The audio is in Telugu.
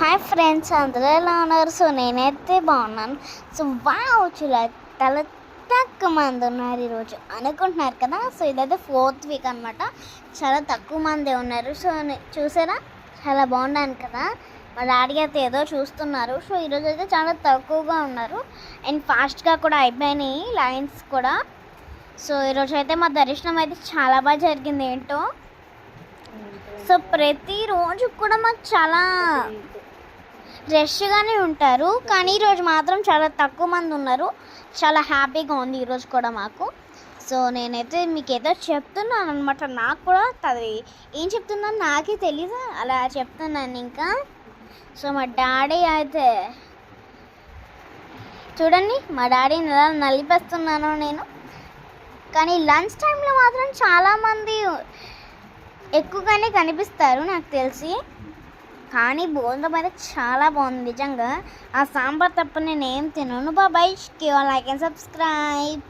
హాయ్ ఫ్రెండ్స్, అందరూ ఎలా ఉన్నారు? సో నేనైతే బాగున్నాను. సో చాలా తక్కువ మంది ఉన్నారు ఈరోజు అనుకుంటున్నారు కదా. సో ఇదైతే 4th వీక్ అనమాట. చాలా తక్కువ మంది ఉన్నారు. సో చూసారా, చాలా బాగున్నాను కదా. మా డాడీ అయితే ఏదో చూస్తున్నారు. సో ఈరోజు అయితే చాలా తక్కువగా ఉన్నారు అండ్ ఫాస్ట్గా కూడా అయిపోయినాయి లైన్స్ కూడా. సో ఈరోజు అయితే మా దర్శనం అయితే చాలా బాగా జరిగింది ఏంటో. సో ప్రతిరోజు కూడా మాకు చాలా రష్గానే ఉంటారు, కానీ ఈరోజు మాత్రం చాలా తక్కువ మంది ఉన్నారు. చాలా హ్యాపీగా ఉంది ఈరోజు కూడా మాకు. సో నేనైతే మీకు ఏదో చెప్తున్నాను అనమాట. నాకు కూడా అది ఏం చెప్తున్నాను నాకే తెలీదు, అలా చెప్తున్నాను ఇంకా. సో మా డాడీ అయితే చూడండి, మా డాడీని ఎలా నలిపేస్తున్నాను నేను. కానీ లంచ్ టైంలో మాత్రం చాలామంది ఎక్కువగానే కనిపిస్తారు నాకు తెలిసి. కానీ భోజనం అయితే చాలా బాగుంది నిజంగా. ఆ సాంబార్ తప్ప నేను ఏం తినను. Bye, like and subscribe.